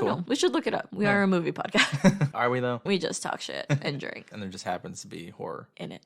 cool. know. We should look it up. We are a movie podcast. Are we, though? We just talk shit and drink. And there just happens to be horror in it.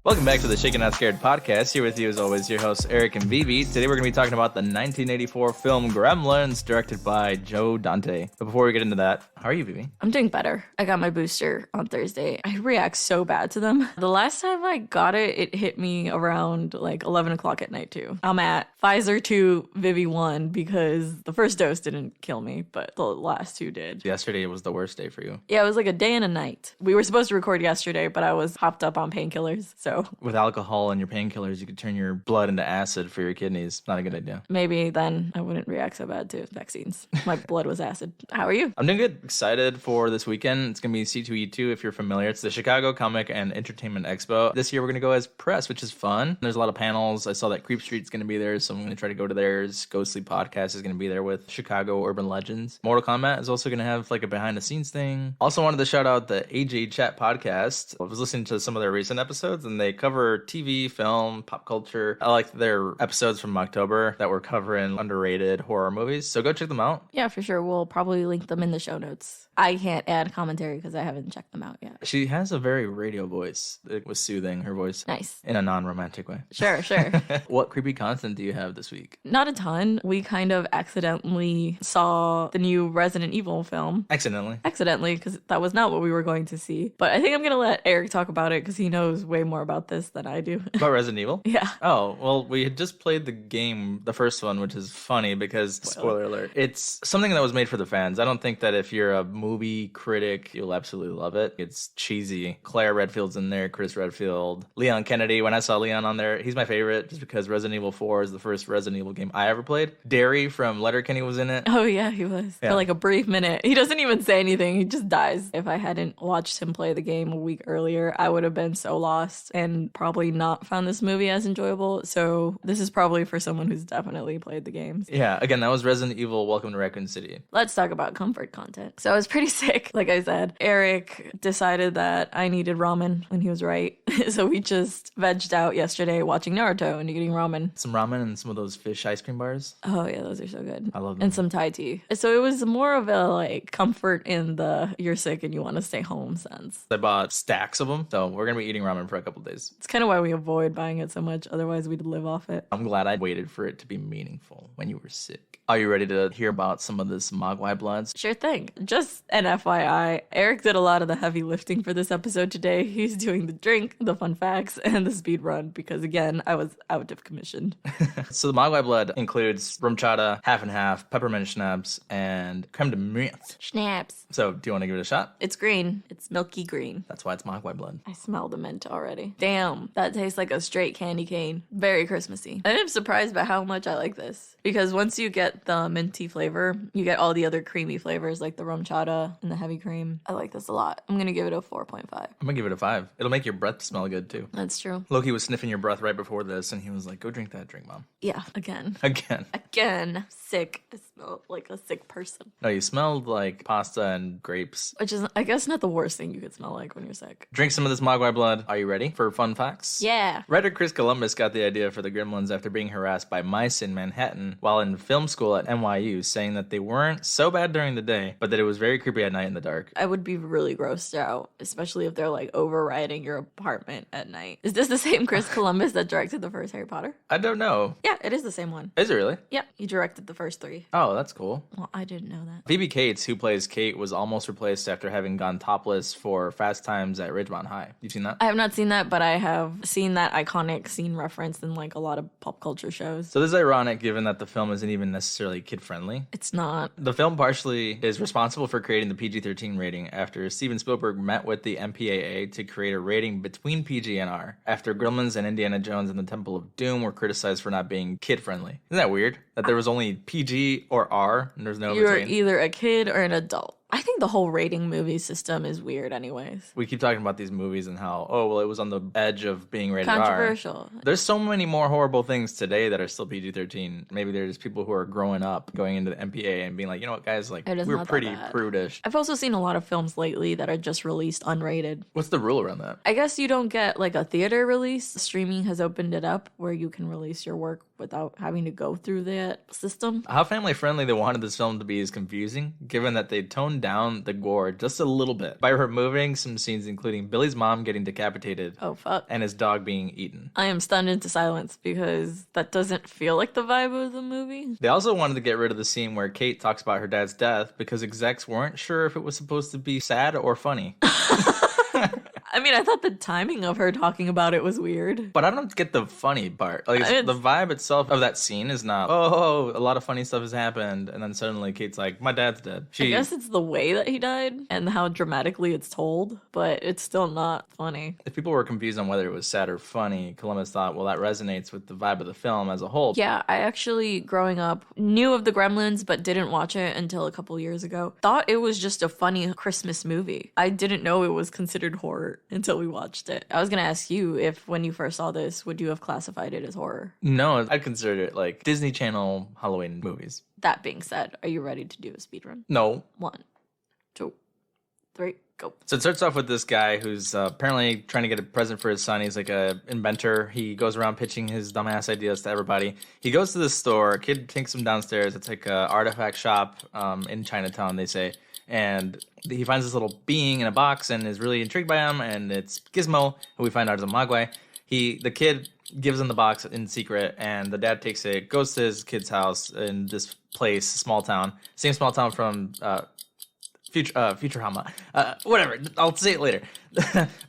Welcome back to the Shaken Not Scared podcast. Here with you, as always, your hosts, Erick and Vivi. Today we're going to be talking about the 1984 film Gremlins, directed by Joe Dante. But before we get into that, how are you, Vivi? I'm doing better. I got my booster on Thursday. I react so bad to them. The last time I got it, it hit me around like 11 o'clock at night, too. I'm at Pfizer 2, Vivi 1, because the first dose didn't kill me, but the last two did. Yesterday was the worst day for you. Yeah, it was like a day and a night. We were supposed to record yesterday, but I was hopped up on painkillers, so... With alcohol and your painkillers, you could turn your blood into acid for your kidneys. Not a good idea. Maybe then I wouldn't react so bad to vaccines. My blood was acid. How are you? I'm doing good. Excited for this weekend. It's going to be C2E2 if you're familiar. It's the Chicago Comic and Entertainment Expo. This year we're going to go as press, which is fun. There's a lot of panels. I saw that Creep Street's going to be there, so I'm going to try to go to theirs. Ghostly Podcast is going to be there with Chicago Urban Legends. Mortal Kombat is also going to have like a behind the scenes thing. Also wanted to shout out the AJ Chat podcast. I was listening to some of their recent episodes and they cover TV, film, pop culture. I like their episodes from October that were covering underrated horror movies. So go check them out. Yeah, for sure. We'll probably link them in the show notes. I can't add commentary because I haven't checked them out yet. She has a very radio voice. It was soothing, her voice. Nice. In a non-romantic way. Sure. What creepy content do you have this week? Not a ton. We kind of accidentally saw the new Resident Evil film. Accidentally, because that was not what we were going to see. But I think I'm going to let Eric talk about it because he knows way more about this than I do. About Resident Evil? Yeah. Oh, well, we had just played the game, the first one, which is funny because, spoiler alert, it's something that was made for the fans. I don't think that if you're a movie critic, you'll absolutely love it. It's cheesy. Claire Redfield's in there, Chris Redfield, Leon Kennedy. When I saw Leon on there, he's my favorite just because Resident Evil 4 is the first Resident Evil game I ever played. Derry from Letterkenny was in it. Oh, yeah, he was. Yeah. For like a brief minute. He doesn't even say anything. He just dies. If I hadn't watched him play the game a week earlier, I would have been so lost and probably not found this movie as enjoyable. So this is probably for someone who's definitely played the games. Yeah, again, that was Resident Evil Welcome to Raccoon City. Let's talk about comfort content. So I was pretty sick, like I said. Eric decided that I needed ramen when he was right. So we just vegged out yesterday watching Naruto and eating ramen. Some ramen and some of those fish ice cream bars. Oh yeah, those are so good. I love them. And some Thai tea. So it was more of a like comfort in the you're sick and you want to stay home sense. I bought stacks of them, so we're going to be eating ramen for a couple days. It's kind of why we avoid buying it so much. Otherwise, we'd live off it. I'm glad I waited for it to be meaningful when you were sick. Are you ready to hear about some of this Mogwai bloods? Sure thing. Just an FYI, Eric did a lot of the heavy lifting for this episode today. He's doing the drink, the fun facts, and the speed run because, again, I was out of commission. So the Mogwai blood includes rum chata, half and half, peppermint schnapps, and creme de menthe. Schnapps. So do you want to give it a shot? It's green. It's milky green. That's why it's Mogwai blood. I smell the mint already. Damn, that tastes like a straight candy cane. Very Christmassy. And I'm surprised by how much I like this because once you get the minty flavor, you get all the other creamy flavors like the rum chata and the heavy cream. I like this a lot. I'm gonna give it a 4.5. I'm gonna give it a 5. It'll make your breath smell good too. That's true. Loki was sniffing your breath right before this and he was like, go drink that drink, Mom. Yeah, again. Sick. I smell like a sick person. No, you smelled like pasta and grapes. Which is, I guess, not the worst thing you could smell like when you're sick. Drink some of this Mogwai blood. Are you ready for fun facts? Yeah. Writer Chris Columbus got the idea for the Gremlins after being harassed by mice in Manhattan while in film school at NYU, saying that they weren't so bad during the day, but that it was very creepy at night in the dark. I would be really grossed out, especially if they're like overriding your apartment at night. Is this the same Chris Columbus that directed the first Harry Potter? I don't know. Yeah, it is the same one. Is it really? Yeah, he directed the first 3. Oh, that's cool. Well, I didn't know that. Phoebe Cates, who plays Kate, was almost replaced after having gone topless for Fast Times at Ridgemont High. You've seen that? I have not seen that, but I have seen that iconic scene referenced in like a lot of pop culture shows. So this is ironic given that the film isn't even necessarily kid-friendly. It's not. The film partially is responsible for creating the PG-13 rating after Steven Spielberg met with the MPAA to create a rating between PG and R after Gremlins and Indiana Jones and the Temple of Doom were criticized for not being kid-friendly. Isn't that weird? That there was only PG or R and there's no You're between? either a kid or an adult. I think the whole rating movie system is weird anyways. We keep talking about these movies and how, oh, well, it was on the edge of being rated Controversial. R. There's so many more horrible things today that are still PG-13. Maybe there's people who are growing up, going into the MPA and being like, you know what, guys, like, we're pretty prudish. I've also seen a lot of films lately that are just released unrated. What's the rule around that? I guess you don't get like a theater release. Streaming has opened it up where you can release your work without having to go through that system. How family friendly they wanted this film to be is confusing, given that they toned down the gore just a little bit by removing some scenes, including Billy's mom getting decapitated. Oh, fuck. And his dog being eaten. I am stunned into silence because that doesn't feel like the vibe of the movie. They also wanted to get rid of the scene where Kate talks about her dad's death because execs weren't sure if it was supposed to be sad or funny. I mean, I thought the timing of her talking about it was weird. But I don't get the funny part. Like, the vibe itself of that scene is not, oh, a lot of funny stuff has happened. And then suddenly Kate's like, my dad's dead. I guess it's the way that he died and how dramatically it's told, but it's still not funny. If people were confused on whether it was sad or funny, Columbus thought, well, that resonates with the vibe of the film as a whole. Yeah, I actually, growing up, knew of the Gremlins, but didn't watch it until a couple years ago. Thought it was just a funny Christmas movie. I didn't know it was considered horror until we watched it. I was gonna ask you if when you first saw this, would you have classified it as horror? No, I'd consider it like Disney Channel Halloween movies. That being said, are you ready to do a speedrun? No. 1, 2, 3, go. So it starts off with this guy who's apparently trying to get a present for his son. He's like a inventor. He goes around pitching his dumbass ideas to everybody. He goes to the store. A kid takes him downstairs. It's like an artifact shop in Chinatown, they say. And he finds this little being in a box and is really intrigued by him. And it's Gizmo, who we find out is a Mogwai. The kid gives him the box in secret, and the dad takes it, goes to his kid's house in this place, small town. Same small town from Futurama. Whatever, I'll say it later.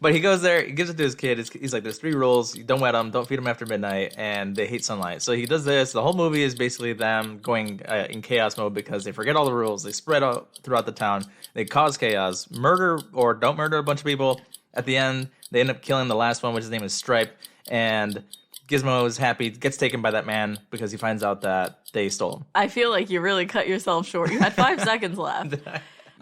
But he goes there, he gives it to his kid. He's like, there's 3 rules. You don't wet them, don't feed them after midnight, and they hate sunlight. So he does this. The whole movie is basically them going in chaos mode because they forget all the rules. They spread out throughout the town. They cause chaos, murder or don't murder a bunch of people. At the end, they end up killing the last one, which his name is Stripe, and Gizmo is happy, gets taken by that man because he finds out that they stole him. I feel like you really cut yourself short. You had 5 seconds left.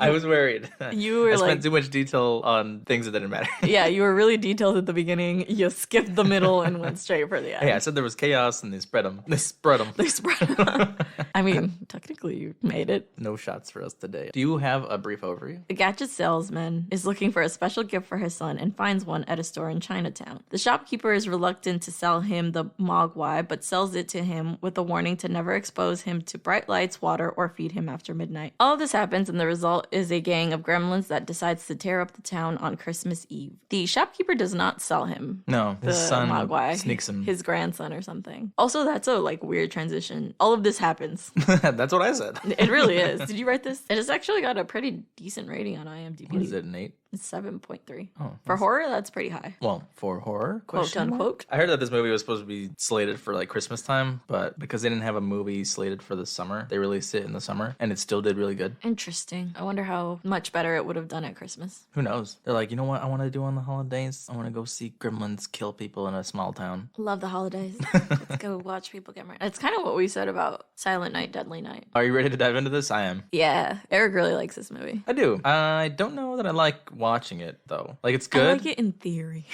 I was worried. You were I spent too much detail on things that didn't matter. Yeah, you were really detailed at the beginning. You skipped the middle and went straight for the end. Yeah, I said there was chaos and they spread them. They spread them. I mean, technically you made it. No shots for us today. Do you have a brief overview? The gadget salesman is looking for a special gift for his son and finds one at a store in Chinatown. The shopkeeper is reluctant to sell him the Mogwai, but sells it to him with a warning to never expose him to bright lights, water, or feed him after midnight. All of this happens, and the result is a gang of gremlins that decides to tear up the town on Christmas Eve. The shopkeeper does not sell him. No, his son Mogwai, sneaks him. His grandson or something. Also, that's a weird transition. All of this happens. That's what I said. It really is. Did you write this? It has actually got a pretty decent rating on IMDb. What is it, an 8? It's 7.3. Oh, for horror, that's pretty high. Well, for horror? Quote unquote. I heard that this movie was supposed to be slated for Christmas time, but because they didn't have a movie slated for the summer, they released it in the summer, and it still did really good. Interesting. I wonder how much better it would have done at Christmas. Who knows? They're like, you know what I want to do on the holidays? I want to go see gremlins kill people in a small town. Love the holidays. Let's go watch people get murdered. It's kind of what we said about Silent Night, Deadly Night. Are you ready to dive into this? I am. Yeah. Eric really likes this movie. I do. I don't know that I like watching it, though. It's good. I like it in theory.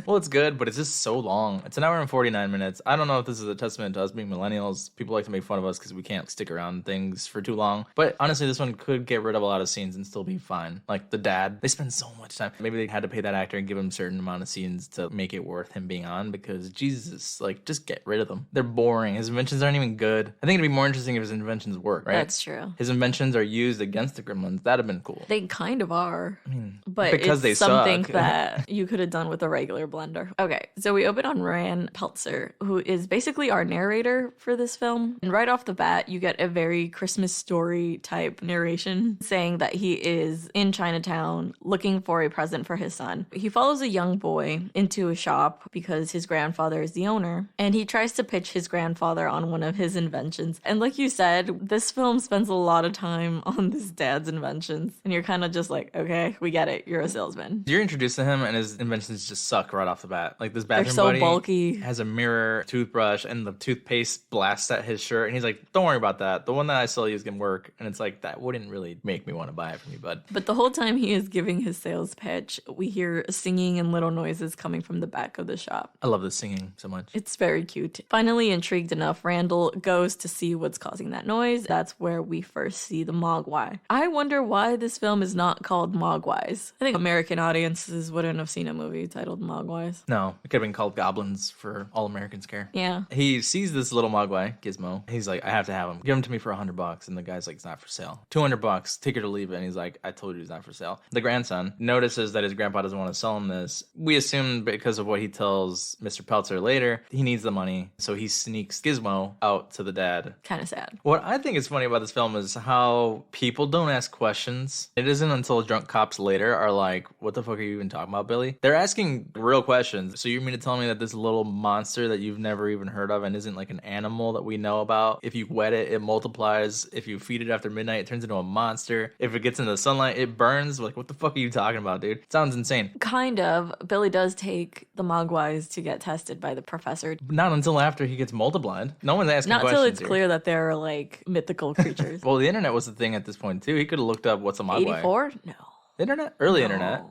Well, it's good, but it's just so long. It's an hour and 49 minutes. I don't know if this is a testament to us being millennials. People like to make fun of us because we can't stick around things for too long. But honestly, this one could get rid of a lot of scenes and still be fine. Like the dad, they spend so much time. Maybe they had to pay that actor and give him a certain amount of scenes to make it worth him being on because Jesus, just get rid of them. They're boring. His inventions aren't even good. I think it'd be more interesting if his inventions work, right? That's true. His inventions are used against the gremlins. That'd have been cool. They kind of are. I mean, but because it's something that you could have done with a regular blender. Okay, so we open on Ryan Peltzer, who is basically our narrator for this film. And right off the bat, you get a very Christmas story type narration saying that he is in Chinatown looking for a present for his son. He follows a young boy into a shop because his grandfather is the owner, and he tries to pitch his grandfather on one of his inventions. And like you said, this film spends a lot of time on this dad's inventions, and you're kind of just like, okay, we get it. right, you're a salesman. You're introduced to him and his inventions just suck right off the bat. Like this They're bathroom so buddy bulky. has a mirror, toothbrush, and the toothpaste blasts at his shirt. And he's like, don't worry about that. The one that I sell you is going to work. And it's like, that wouldn't really make me want to buy it from you, bud. But the whole time he is giving his sales pitch, we hear singing and little noises coming from the back of the shop. I love the singing so much. It's very cute. Finally intrigued enough, Randall goes to see what's causing that noise. That's where we first see the Mogwai. I wonder why this film is not called Mogwais. I think American audiences wouldn't have seen a movie titled Mogwais. No, it could have been called Goblins for all Americans care. Yeah. He sees this little Mogwai, Gizmo. He's like, I have to have him. Give him to me for $100. And the guy's like, it's not for sale. $200, take it or leave it. And he's like, I told you it's not for sale. The grandson notices that his grandpa doesn't want to sell him this. We assume because of what he tells Mr. Peltzer later, he needs the money. So he sneaks Gizmo out to the dad. Kind of sad. What I think is funny about this film is how people don't ask questions. It isn't until drunk cops later are like, what the fuck are you even talking about, Billy? They're asking real questions. So you mean to tell me that this little monster that you've never even heard of and isn't like an animal that we know about, if you wet it, it multiplies. If you feed it after midnight, it turns into a monster. If it gets into the sunlight, it burns. Like, what the fuck are you talking about, dude? It sounds insane. Kind of. Billy does take the Mogwais to get tested by the professor. Not until after he gets multiplied. No one's asking Not questions until it's here. clear that they're like mythical creatures. Well, the internet was the thing at this point too. He could have looked up what's a Mogwai. 84? No. Internet? Early No. internet.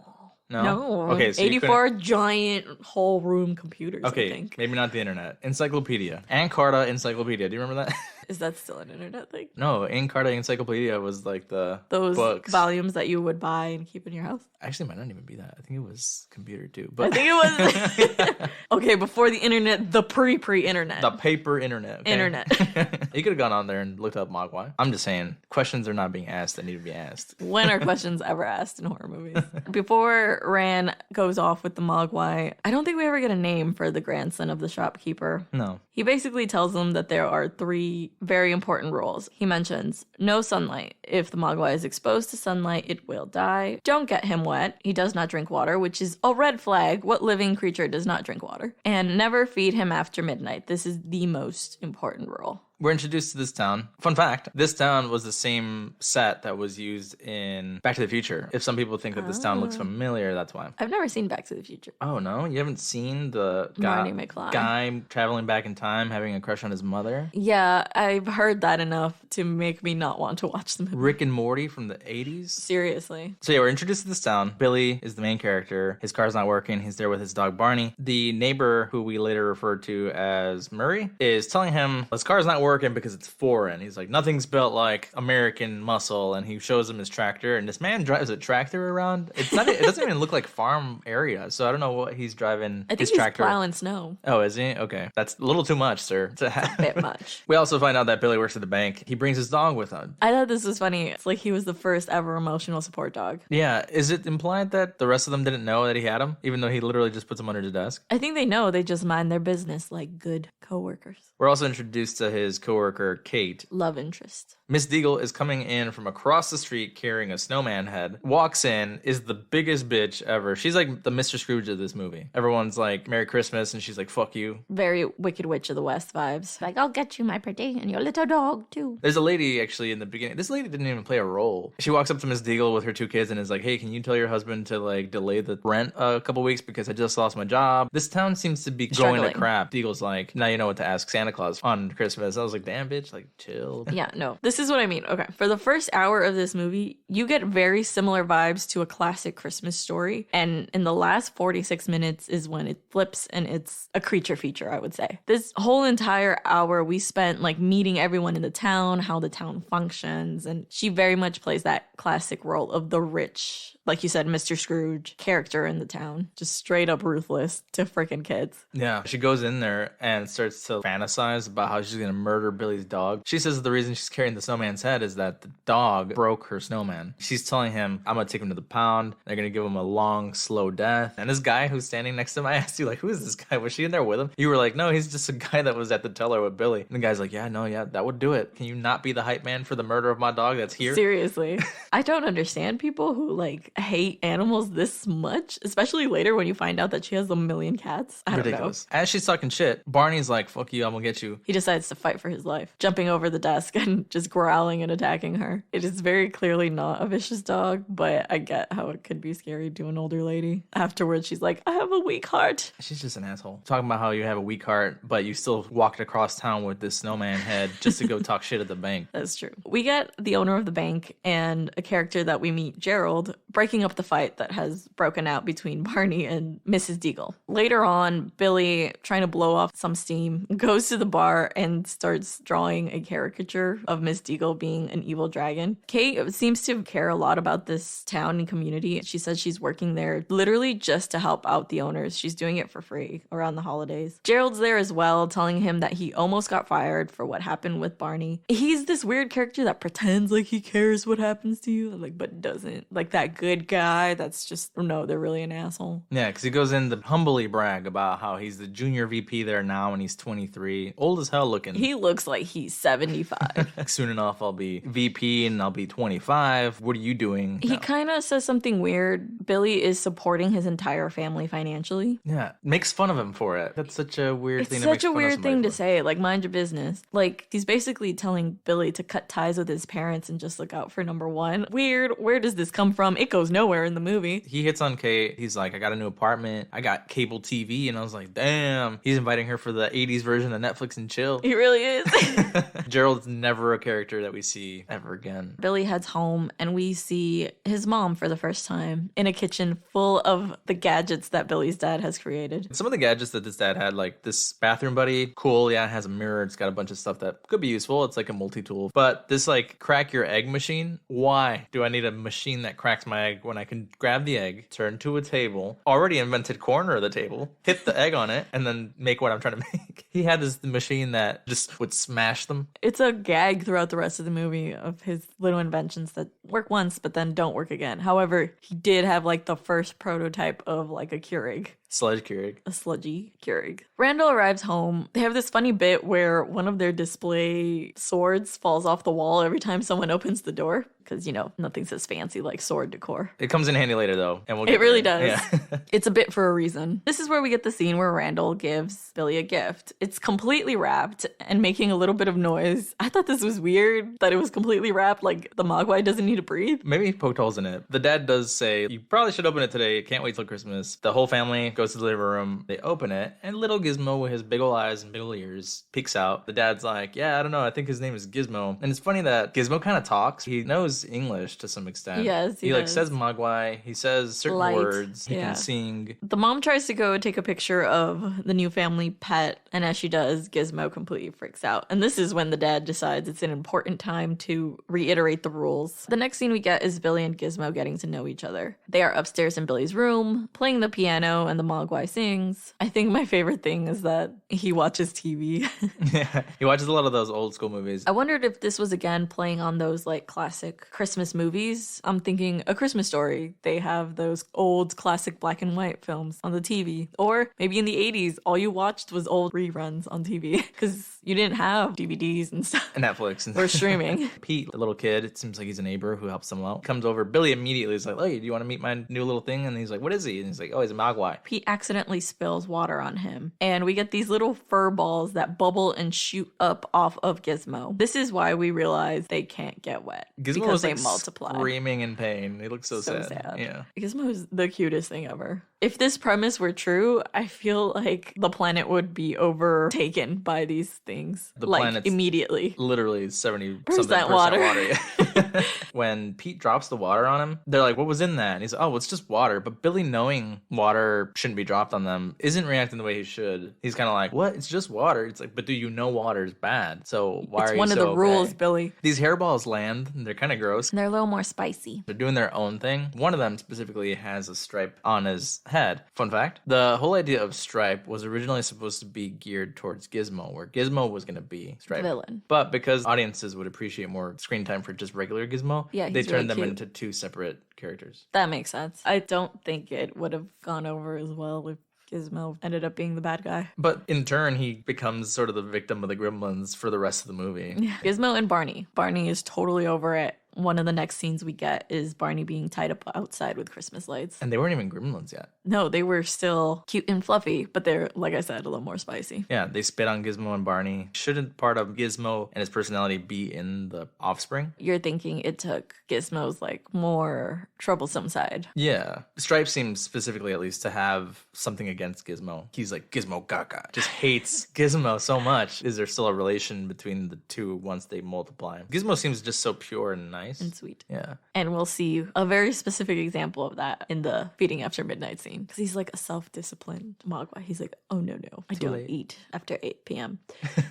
No. No. Okay, so 84 giant whole room computers, I Okay, think. maybe not the internet. Encyclopedia. Encarta Encyclopedia. Do you remember that? Is that still an internet thing? No, Encarta Encyclopedia was like the Those books. volumes that you would buy and keep in your house? Actually, it might not even be that. I think it was computer too. I But think it was. Okay, before the internet, the pre-internet. the paper internet. Okay? Internet. You could have gone on there and looked up Mogwai. I'm just saying, questions are not being asked that need to be asked. When are questions ever asked in horror movies? Before Ran goes off with the Mogwai, I don't think we ever get a name for the grandson of the shopkeeper. No. He basically tells them that there are 3 very important rules. He mentions no sunlight. If the Mogwai is exposed to sunlight, it will die. Don't get him wet. He does not drink water, which is a red flag. What living creature does not drink water? And never feed him after midnight. This is the most important rule. We're introduced to this town. Fun fact, this town was the same set that was used in Back to the Future. If some people think that this town looks familiar, that's why. I've never seen Back to the Future. Oh, no? You haven't seen the Marty McFly. guy traveling back in time having a crush on his mother? Yeah, I've heard that enough to make me not want to watch the movie. Rick and Morty from the 80s? Seriously. So yeah, we're introduced to this town. Billy is the main character. His car's not working. He's there with his dog Barney. The neighbor, who we later referred to as Murray, is telling him his car's not working because it's foreign. He's like, nothing's built like American muscle, and he shows him his tractor. And this man drives a tractor around. It's not. It doesn't even look like farm area. So I don't know what he's driving. I think his he's tractor. plowing snow. Oh, is he? Okay, that's a little too much, sir. A bit much. We also find out that Billy works at the bank. He brings his dog with him. I thought this was funny. It's like he was the first ever emotional support dog. Yeah, is it implied that the rest of them didn't know that he had him, even though he literally just puts him under his desk? I think they know. They just mind their business like good coworkers. We're also introduced to his coworker, Kate. Love interest. Miss Deagle is coming in from across the street carrying a snowman head. Walks in, is the biggest bitch ever. She's like the Mr. Scrooge of this movie. Everyone's like, Merry Christmas, and she's like, fuck you. Very Wicked Witch of the West vibes. Like, I'll get you, my pretty, and your little dog, too. There's a lady actually in the beginning. This lady didn't even play a role. She walks up to Miss Deagle with her 2 kids and is like, hey, can you tell your husband to like delay the rent a couple weeks because I just lost my job? This town seems to be going Struggling. to crap. Deagle's like, now you know what to ask Santa Claus on Christmas. I was like, damn, bitch, like, chill. Yeah, no. This is what I mean. Okay. For the first hour of this movie, you get very similar vibes to a classic Christmas story. And in the last 46 minutes is when it flips and it's a creature feature, I would say. This whole entire hour we spent like meeting everyone in the town, how the town functions. And she very much plays that classic role of the rich, like you said, Mr. Scrooge character in the town. Just straight up ruthless to freaking kids. Yeah, she goes in there and starts to fantasize about how she's gonna murder Billy's dog. She says the reason she's carrying the snowman's head is that the dog broke her snowman. She's telling him, I'm gonna take him to the pound. They're gonna give him a long, slow death. And this guy who's standing next to him, I asked you, like, who is this guy? Was she in there with him? You were like, no, he's just a guy that was at the teller with Billy. And the guy's like, yeah, that would do it. Can you not be the hype man for the murder of my dog that's here? Seriously. I don't understand people who like hate animals this much, especially later when you find out that she has a million cats. I don't Ridiculous. know. As she's talking shit, Barney's like, fuck you, I'm gonna get you. He decides to fight for his life, jumping over the desk and just growling and attacking her. It is very clearly not a vicious dog, but I get how it could be scary to an older lady. Afterwards, she's like, I have a weak heart. She's just an asshole. Talking about how you have a weak heart, but you still walked across town with this snowman head just to go talk shit at the bank. That's true. We get the owner of the bank and a character that we meet, Gerald, breaking up the fight that has broken out between Barney and Mrs. Deagle. Later on, Billy, trying to blow off some steam, goes to the bar and starts drawing a caricature of Miss Deagle being an evil dragon. Kate seems to care a lot about this town and community. She says she's working there literally just to help out the owners. She's doing it for free around the holidays. Gerald's there as well, telling him that he almost got fired for what happened with Barney. He's this weird character that pretends like he cares what happens to you, like, but doesn't. Like that good guy that's just, no, they're really an asshole. Yeah, because he goes in to humbly brag about how he's the junior VP there now and he's 23. Old as hell looking. He looks like he's 75. Soon enough, I'll be VP and I'll be 25. What are you doing? He kind of says something weird. Billy is supporting his entire family financially. Yeah, makes fun of him for it. That's such a weird thing to It's such a weird thing to say. Like, mind your business. Like, he's basically telling Billy to cut ties with his parents and just look out for number one. Weird. Where does this come from? It goes nowhere in the movie. He hits on Kate. He's like, I got a new apartment. I got cable TV. And I was like, damn. He's inviting her for the 80s version of Netflix and chill. He really is. Gerald's never a character that we see ever again. Billy heads home and we see his mom for the first time in a kitchen full of the gadgets that Billy's dad has created. Some of the gadgets that this dad had, like this bathroom buddy, cool. Yeah, it has a mirror. It's got a bunch of stuff that could be useful. It's like a multi-tool. But this like crack your egg machine, why do I need a machine that cracks my egg when I can grab the egg, turn to a table, already invented corner of the table, hit the egg on it, and then make what I'm trying to make? He had this machine that just would smash them. It's a gag throughout the rest of the movie of his little inventions that work once but then don't work again. However, he did have like the first prototype of like a Keurig. Sludge Keurig. A sludgy Keurig. Randall arrives home. They have this funny bit where one of their display swords falls off the wall every time someone opens the door. Because, you know, nothing says fancy like sword decor. It comes in handy later, though. And it really does. Yeah. It's a bit for a reason. This is where we get the scene where Randall gives Billy a gift. It's completely wrapped and making a little bit of noise. I thought this was weird that it was completely wrapped. Like, the Mogwai doesn't need to breathe. Maybe he poked holes in it. The dad does say, you probably should open it today. Can't wait till Christmas. The whole family goes to the living room. They open it. And little Gizmo with his big ol' eyes and big ol' ears peeks out. The dad's like, yeah, I don't know. I think his name is Gizmo. And it's funny that Gizmo kind of talks. He knows English to some extent. Yes, he like says Mogwai. He says certain words. He can sing. The mom tries to go take a picture of the new family pet, and as she does, Gizmo completely freaks out. And this is when the dad decides it's an important time to reiterate the rules. The next scene we get is Billy and Gizmo getting to know each other. They are upstairs in Billy's room, playing the piano, and the Mogwai sings. I think my favorite thing is that he watches TV. Yeah, he watches a lot of those old school movies. I wondered if this was again playing on those like classic Christmas movies. I'm thinking A Christmas Story. They have those old classic black and white films on the TV. Or maybe in the 80s, all you watched was old reruns on TV because you didn't have DVDs and stuff. Netflix. Or streaming. Pete, the little kid, it seems like he's a neighbor who helps him out. Comes over. Billy immediately is like, hey, do you want to meet my new little thing? And he's like, what is he? And he's like, oh, he's a Mogwai. Pete accidentally spills water on him. And we get these little fur balls that bubble and shoot up off of Gizmo. This is why we realize they can't get wet. Gizmo because they multiply. Screaming in pain. They look so sad. Yeah. Gizmo is the cutest thing ever. If this premise were true, I feel like the planet would be overtaken by these things. The like planet's immediately. Literally 70% water. Yeah. When Pete drops the water on him, they're like, what was in that? And he's like, oh, it's just water. But Billy, knowing water shouldn't be dropped on them, isn't reacting the way he should. He's kind of like, what? It's just water. It's like, but do you know water is bad? So why are you so It's one of the rules, Billy. These hairballs land. And they're kind of gross. They're a little more spicy. They're doing their own thing. One of them specifically has a stripe on his head. Fun fact, the whole idea of Stripe was originally supposed to be geared towards Gizmo, where Gizmo was going to be Stripe. Villain. But because audiences would appreciate more screen time for just regular Gizmo, they turned them into two separate characters. That makes sense. I don't think it would have gone over as well if Gizmo ended up being the bad guy. But in turn, he becomes sort of the victim of the Gremlins for the rest of the movie. Yeah. Gizmo and Barney. Barney is totally over it one of the next scenes we get is Barney being tied up outside with Christmas lights. And they weren't even Gremlins yet. No, they were still cute and fluffy, but they're, like I said, a little more spicy. Yeah, they spit on Gizmo and Barney. Shouldn't part of Gizmo and his personality be in the offspring? You're thinking it took Gizmo's like more troublesome side. Yeah. Stripes seems specifically at least to have something against Gizmo. He's like Gizmo Gaga. Just hates Gizmo so much. Is there still a relation between the two once they multiply? Gizmo seems just so pure and nice. And sweet. Yeah. And we'll see a very specific example of that in the feeding after midnight scene. Because he's like a self-disciplined Mogwai. He's like, oh no, I Too don't late. eat after 8 p.m.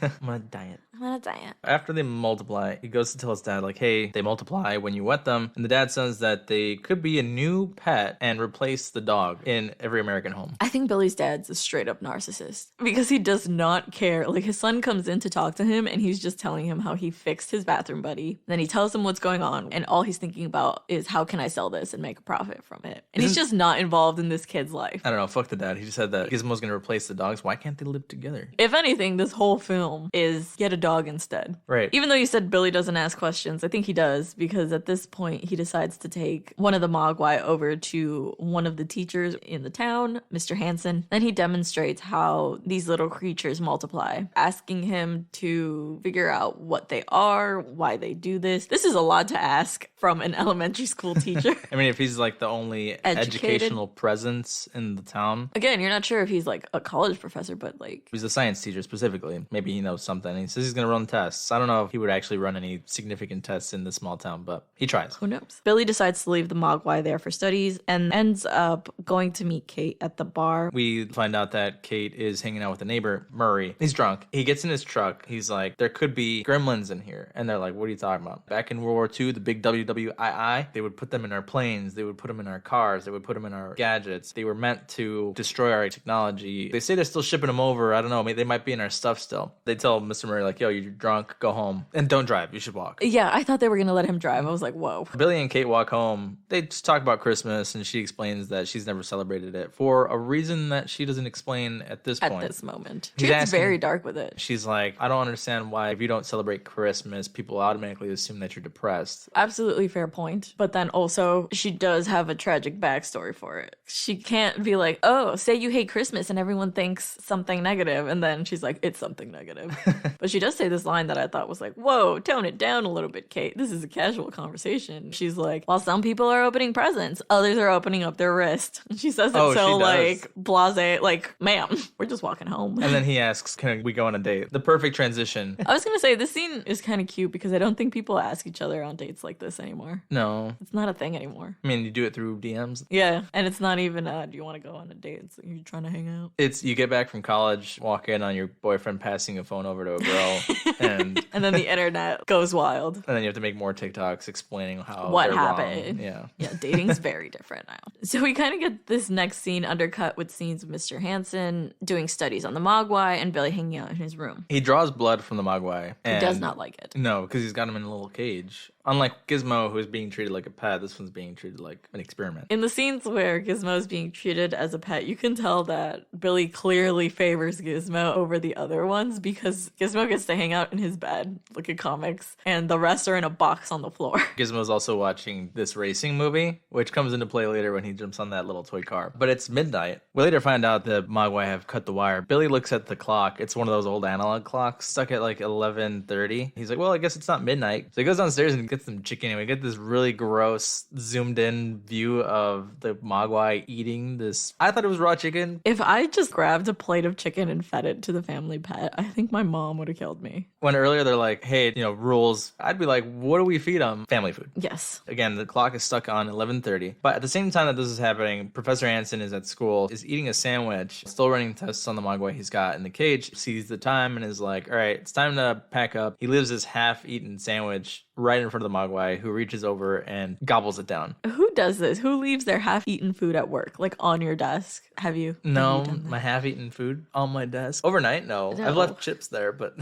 I'm on a diet. I'm on a diet. After they multiply, he goes to tell his dad, like, hey, they multiply when you wet them. And the dad says that they could be a new pet and replace the dog in every American home. I think Billy's dad's a straight up narcissist because he does not care. Like, his son comes in to talk to him and he's just telling him how he fixed his bathroom buddy. Then he tells him what's going on, and all he's thinking about is how can I sell this and make a profit from it. And he's just not involved in this kid's life. I don't know, fuck the dad. He just said that Gizmo's gonna replace the dogs. Why can't they live together? If anything, this whole film is get a dog instead. Right. Even though you said Billy doesn't ask questions, I think he does, because at this point he decides to take one of the Mogwai over to one of the teachers in the town, Mr. Hansen. Then he demonstrates how these little creatures multiply, asking him to figure out what they are, why they do this. This is a lot to ask from an elementary school teacher. I mean, if he's like the only educational presence in the town. Again, you're not sure if he's like a college professor, but like... He's a science teacher specifically. Maybe he knows something. He says he's going to run tests. I don't know if he would actually run any significant tests in this small town, but he tries. Who knows? Billy decides to leave the Mogwai there for studies and ends up going to meet Kate at the bar. We find out that Kate is hanging out with a neighbor, Murray. He's drunk. He gets in his truck. He's like, there could be gremlins in here. And they're like, what are you talking about? Back in World War II, the big WWII, they would put them in our planes. They would put them in our cars. They would put them in our gadgets. They were meant to destroy our technology. They say they're still shipping them over. I don't know. Maybe they might be in our stuff still. They tell Mr. Murray, like, yo, you're drunk. Go home. And don't drive. You should walk. Yeah, I thought they were going to let him drive. I was like, whoa. Billy and Kate walk home. They just talk about Christmas, and she explains that she's never celebrated it for a reason that she doesn't explain at this point. At this moment. He's She gets asking- very dark with it. She's like, I don't understand why if you don't celebrate Christmas, people automatically assume that you're depressed. Absolutely fair point. But then also, she does have a tragic backstory for it. She can't be like, oh, say you hate Christmas and everyone thinks something negative, and then she's like, it's something negative. But she does say this line that I thought was like, whoa, tone it down a little bit, Kate. This is a casual conversation. She's like, while some people are opening presents, others are opening up their wrist. And she says it Oh, so she does. like blase, like, ma'am, we're just walking home. And then he asks, can we go on a date? The perfect transition. I was gonna say this scene is kind of cute because I don't think people ask each other on dates like this anymore. No. It's not a thing anymore. I mean, you do it through DMs. Yeah, and it's not even do you want to go on a date? It's like you're trying to hang out. It's you get back from college, walk in on your boyfriend passing a phone over to a girl, and And then the internet goes wild. then you have to make more TikToks explaining how What they're happened? wrong. Yeah. Yeah, dating's very different now. So we kind of get this next scene undercut with scenes of Mr. Hansen doing studies on the Mogwai and Billy hanging out in his room. He draws blood from the Mogwai. He And does not like it. No, because he's got him in a little cage. Unlike Gizmo, who's being treated like a pet, this one's being treated like an experiment. In the scenes where Gizmo is being treated as a pet, you can tell that Billy clearly favors Gizmo over the other ones because Gizmo gets to hang out in his bed, look at comics, and the rest are in a box on the floor. Gizmo's also watching this racing movie, which comes into play later when he jumps on that little toy car. But it's midnight. We later find out that Mogwai have cut the wire. Billy looks at the clock. It's one of those old analog clocks stuck at like 11:30. He's like, well, I guess it's not midnight. So he goes downstairs and gets some chicken, and we get this really gross zoomed in view of the Mogwai eating this. I thought it was raw chicken. If I just grabbed a plate of chicken and fed it to the family pet, I think my mom would have killed me. When earlier they're like, hey, rules, I'd be like, what do we feed them? Family food. Yes. Again, the clock is stuck on 11:30. But at the same time that this is happening, Professor Hansen is at school, is eating a sandwich, still running tests on the Mogwai he's got in the cage, sees the time and is like, all right, it's time to pack up. He leaves his half-eaten sandwich right in front of the Mogwai, who reaches over and gobbles it down. Who does this? Who leaves their half-eaten food at work, like on your desk? Have you? No, Have you done that? my half-eaten food on my desk. Overnight, no. No. I've left chips there, but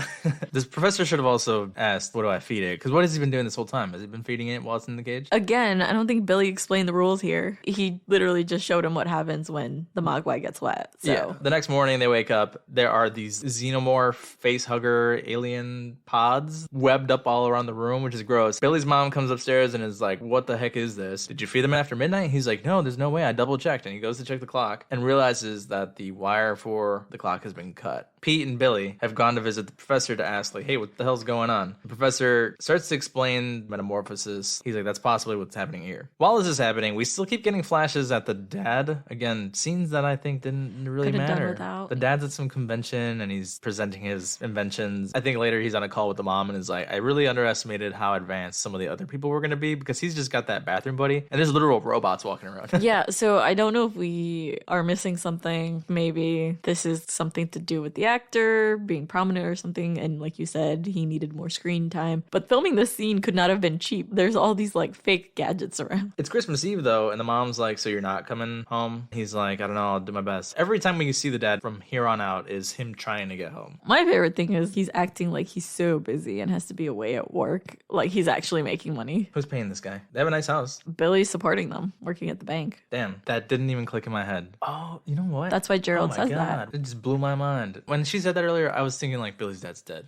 this professor should have also asked, what do I feed it? Because what has he been doing this whole time? Has he been feeding it while it's in the cage? Again, I don't think Billy explained the rules here. He literally just showed him what happens when the Mogwai gets wet. So. Yeah. The next morning they wake up. There are these xenomorph, face hugger, alien pods webbed up all around the room, which is gross. Billy's mom comes upstairs and is like, what the heck is this? Did you feed them after midnight? He's like, no, there's no way. I double checked. And he goes to check the clock and realizes that the wire for the clock has been cut. Pete and Billy have gone to visit the professor to ask, like, hey, what the hell's going on? The professor starts to explain metamorphosis. He's like, that's possibly what's happening here. While this is happening, we still keep getting flashes at the dad. Again, scenes that I think didn't really Could've done matter. without. The dad's at some convention and he's presenting his inventions. I think later he's on a call with the mom and is like, I really underestimated how advanced some of the other people were going to be because he's just got that bathroom buddy and there's literal robots walking around. Yeah, so I don't know if we are missing something. Maybe this is something to do with the actor being prominent or something. And like you said, he needed more screen time. But filming this scene could not have been cheap. There's all these like fake gadgets around. It's Christmas Eve though, and the mom's like, so you're not coming home? He's like, I don't know, I'll do my best. Every time when you see the dad from here on out is him trying to get home. My favorite thing is he's acting like he's so busy and has to be away at work. Like he's actually making money. Who's paying this guy? They have a nice house. Billy's supporting them, working at the bank. Damn, that didn't even click in my head. Oh, you know what? That's why Gerald says that. It just blew my mind. When she said that earlier, I was thinking like Billy's dad's dead.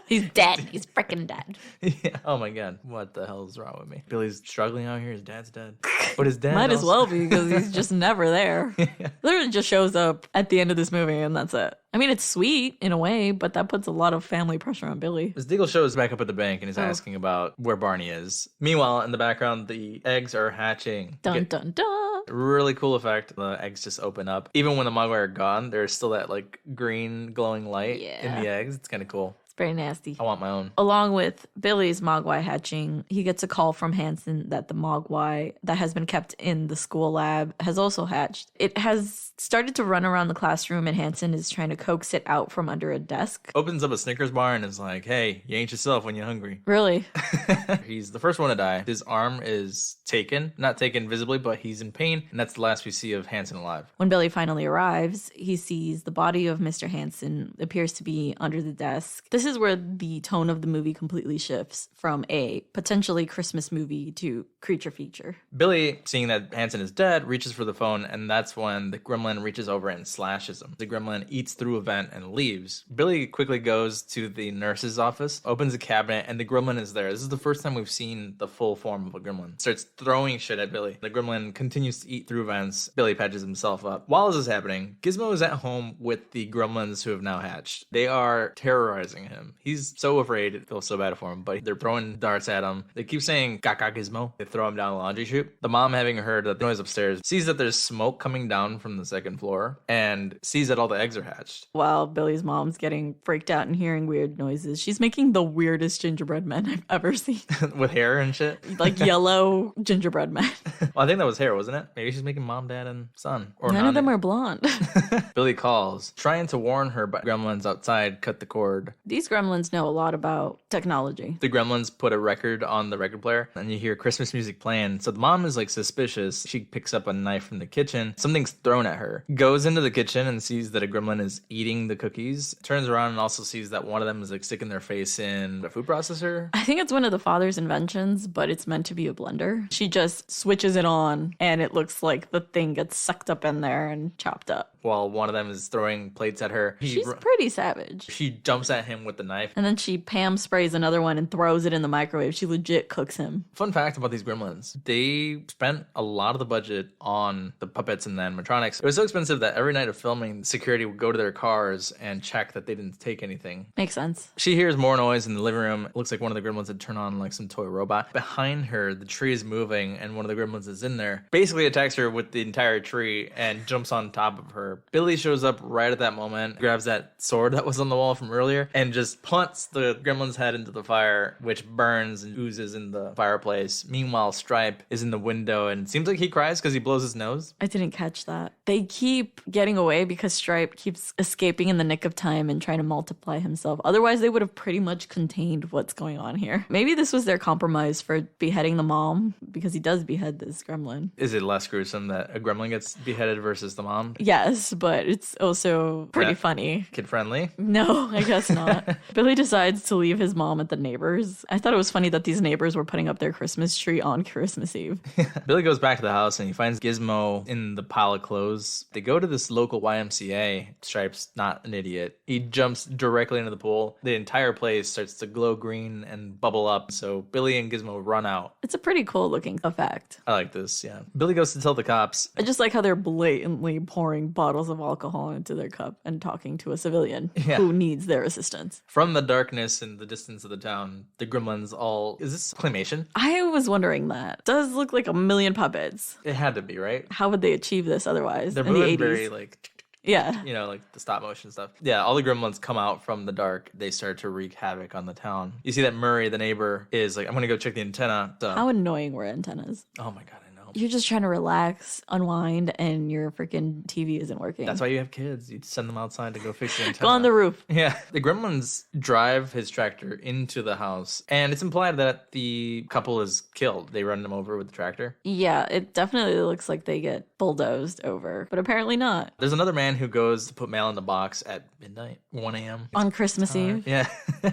He's dead. He's freaking dead. Yeah. Oh my god. What the hell is wrong with me? Billy's struggling out here. His dad's dead. But his dad Might as also- well be because he's just never there. Literally just shows up at the end of this movie and that's it. I mean, it's sweet in a way, but that puts a lot of family pressure on Billy. As Deagle shows back up at the bank and he's asking about where Barney is. Meanwhile, in the background, the eggs are hatching. Dun, dun, dun. Really cool effect. The eggs just open up. Even when the Mogwai are gone, there's still that like green glowing light in the eggs. It's kind of cool. Very nasty. I want my own. Along with Billy's Mogwai hatching, he gets a call from Hansen that the Mogwai that has been kept in the school lab has also hatched. It has started to run around the classroom and Hansen is trying to coax it out from under a desk. Opens up a Snickers bar and is like, hey, you ain't yourself when you're hungry. Really? He's the first one to die. His arm is taken. Not taken visibly, but he's in pain. And that's the last we see of Hansen alive. When Billy finally arrives, he sees the body of Mr. Hansen appears to be under the desk. This is where the tone of the movie completely shifts from a potentially Christmas movie to creature feature. Billy, seeing that Hansen is dead, reaches for the phone, and that's when the gremlin reaches over and slashes him. The gremlin eats through a vent and leaves. Billy quickly goes to the nurse's office, opens a cabinet, and the gremlin is there. This is the first time we've seen the full form of a gremlin. Starts throwing shit at Billy. The gremlin continues to eat through vents. Billy patches himself up. While this is happening, Gizmo is at home with the gremlins who have now hatched. They are terrorizing him. He's so afraid. It feels so bad for him, but they're throwing darts at him. They keep saying, Gaga Gizmo. They throw him down a laundry chute. The mom, having heard the noise upstairs, sees that there's smoke coming down from the second floor and sees that all the eggs are hatched. While Billy's mom's getting freaked out and hearing weird noises, she's making the weirdest gingerbread men I've ever seen. With hair and shit. Like yellow gingerbread men. Well, I think that was hair, wasn't it? Maybe she's making mom, dad, and son. Or None of them are blonde. Billy calls, trying to warn her, but gremlins outside cut the cord. These gremlins know a lot about technology. The gremlins put a record on the record player and you hear Christmas music playing. So the mom is like suspicious. She picks up a knife from the kitchen. Something's thrown at her. Goes into the kitchen and sees that a gremlin is eating the cookies. Turns around and also sees that one of them is like sticking their face in a food processor. I think it's one of the father's inventions, but it's meant to be a blender. She just switches it on and it looks like the thing gets sucked up in there and chopped up. While one of them is throwing plates at her. She's pretty savage. She jumps at him with the knife. And then she Pam sprays another one and throws it in the microwave. She legit cooks him. Fun fact about these gremlins. They spent a lot of the budget on the puppets and the animatronics. It was so expensive that every night of filming, security would go to their cars and check that they didn't take anything. Makes sense. She hears more noise in the living room. It looks like one of the gremlins had turned on like some toy robot. Behind her, the tree is moving and one of the gremlins is in there. Basically attacks her with the entire tree and jumps on top of her. Billy shows up right at that moment, grabs that sword that was on the wall from earlier, and just punts the gremlin's head into the fire, which burns and oozes in the fireplace. Meanwhile, Stripe is in the window and it seems like he cries because he blows his nose. I didn't catch that. They keep getting away because Stripe keeps escaping in the nick of time and trying to multiply himself. Otherwise, they would have pretty much contained what's going on here. Maybe this was their compromise for beheading the mom, because he does behead this gremlin. Is it less gruesome that a gremlin gets beheaded versus the mom? Yes, but it's also pretty funny. Kid friendly? No, I guess not. Billy decides to leave his mom at the neighbors. I thought it was funny that these neighbors were putting up their Christmas tree on Christmas Eve. Billy goes back to the house and he finds Gizmo in the pile of clothes. They go to this local YMCA. Stripe's not an idiot. He jumps directly into the pool. The entire place starts to glow green and bubble up. So Billy and Gizmo run out. It's a pretty cool looking effect. I like this, yeah. Billy goes to tell the cops. I just like how they're blatantly pouring bottles of alcohol into their cup and talking to a civilian who needs their assistance. From the darkness and the distance of the town, the Gremlins all... Is this claymation? I was wondering that. It does look like a million puppets. It had to be, right? How would they achieve this otherwise? They're in the moving 80s? very, like... Yeah. You know, like the stop motion stuff. Yeah, all the Gremlins come out from the dark. They start to wreak havoc on the town. You see that Murray, the neighbor, is like, I'm going to go check the antenna. How annoying were antennas? Oh my God, I know. You're just trying to relax, unwind, and your freaking TV isn't working. That's why you have kids. You send them outside to go fix the antenna. Go on the roof. Yeah. The Gremlins drive his tractor into the house, and it's implied that the couple is killed. They run them over with the tractor. Yeah, it definitely looks like they get bulldozed over, but apparently not. There's another man who goes to put mail in the box at midnight, 1 a.m. On Christmas Eve. Yeah.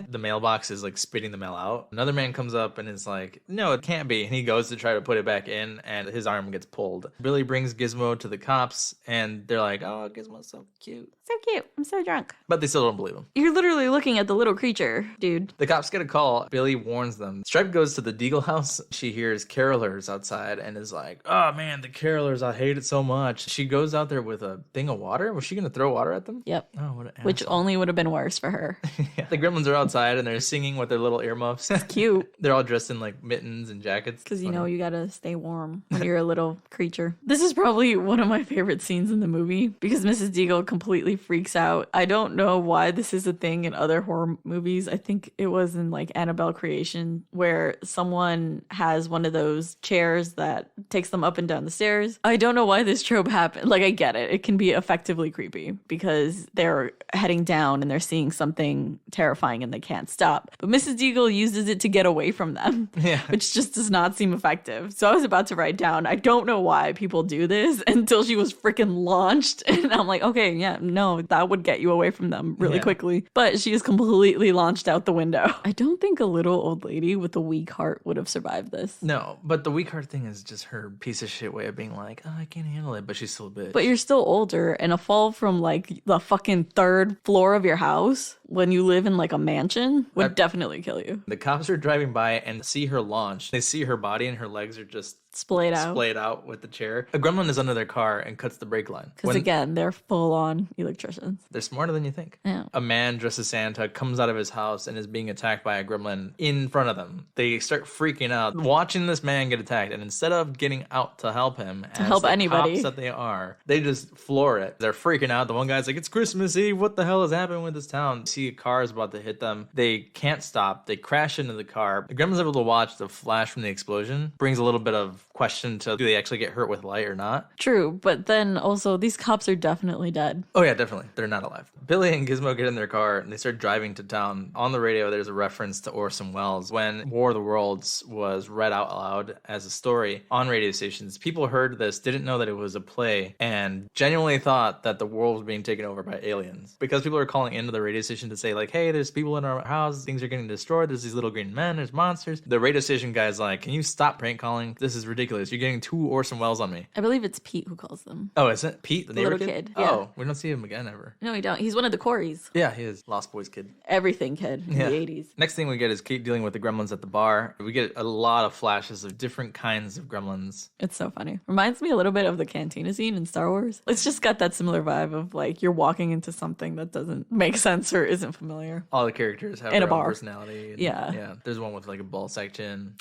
The mailbox is like spitting the mail out. Another man comes up and is like, no, it can't be. And he goes to try to put it back in, and his arm gets pulled. Billy brings Gizmo to the cops, and they're like, oh, Gizmo's so cute. So cute. I'm so drunk. But they still don't believe him. You're literally looking at the little creature, dude. The cops get a call. Billy warns them. Stripe goes to the Deagle house. She hears carolers outside and is like, oh man, the carolers, I hate it so much. She goes out there with a thing of water. Was she going to throw water at them? Yep. Oh, what an asshole. Which only would have been worse for her. Yeah. The Gremlins are outside and they're singing with their little earmuffs. Cute. They're all dressed in like mittens and jackets. Because you know you gotta stay warm when you're a little creature. This is probably one of my favorite scenes in the movie because Mrs. Deagle completely freaks out. I don't know why this is a thing in other horror movies. I think it was in like Annabelle Creation where someone has one of those chairs that takes them up and down the stairs. I don't know why this trope happened. Like I get it. It can be effectively creepy because they're heading down and they're seeing something terrifying and they can't stop. But Mrs. Deagle uses it to get away from them, which just does not seem effective. So I was about to write down, I don't know why people do this until she was freaking launched. And I'm like, okay, yeah, no, that would get you away from them really quickly. But she is completely launched out the window. I don't think a little old lady with a weak heart would have survived this. No, but the weak heart thing is just her piece of shit way of being like, oh, I can't handle it, but she's still a bitch. But you're still older, and a fall from like the fucking third floor of your house when you live in like a mansion would definitely kill you. The cops are driving by and see her launch. They see her body and her legs are just splayed out with the chair. A gremlin is under their car and cuts the brake line. Because again, they're full-on electricians. They're smarter than you think. Yeah. A man dressed as Santa comes out of his house and is being attacked by a gremlin in front of them. They start freaking out, watching this man get attacked. And instead of getting out to help him, to help anybody, cops that they are, they just floor it. They're freaking out. The one guy's like, it's Christmas Eve. What the hell is happening with this town? See a car is about to hit them. They can't stop. They crash into the car. The gremlin's able to watch the flash from the explosion. Brings a little bit of question to, do they actually get hurt with light or not? True, but then also these cops are definitely dead. Oh yeah, definitely. They're not alive. Billy and Gizmo get in their car and they start driving to town. On the radio, there's a reference to Orson Welles. When War of the Worlds was read out loud as a story on radio stations, people heard this, didn't know that it was a play, and genuinely thought that the world was being taken over by aliens. Because people are calling into the radio station to say like, hey, there's people in our house, things are getting destroyed, there's these little green men, there's monsters. The radio station guy's like, can you stop prank calling? This is ridiculous. You're getting two Orson Welles on me. I believe it's Pete who calls them. Oh, is it? Pete, the neighbor little kid? Oh, Yeah. we don't see him again ever. No, we don't. He's one of the Coreys. Yeah, he is. Lost Boys kid. Everything kid in the 80s. Next thing we get is Kate dealing with the gremlins at the bar. We get a lot of flashes of different kinds of gremlins. It's so funny. Reminds me a little bit of the cantina scene in Star Wars. It's just got that similar vibe of like you're walking into something that doesn't make sense or isn't familiar. All the characters have In their a bar. own personality. And, Yeah. There's one with like a ball sack chin.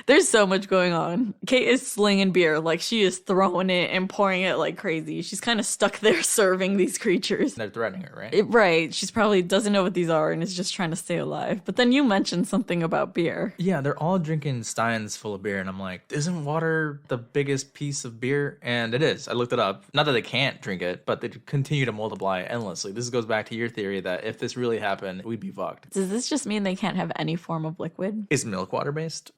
There's so much going on. Kate is slinging beer. Like she is throwing it and pouring it like crazy. She's kind of stuck there serving these creatures. They're threatening her, right? Right. She's probably doesn't know what these are and is just trying to stay alive. But then you mentioned something about beer. Yeah, they're all drinking steins full of beer. And I'm like, isn't water the biggest piece of beer? And it is. I looked it up. Not that they can't drink it, but they continue to multiply endlessly. This goes back to your theory that if this really happened, we'd be fucked. Does this just mean they can't have any form of liquid? Is milk water based?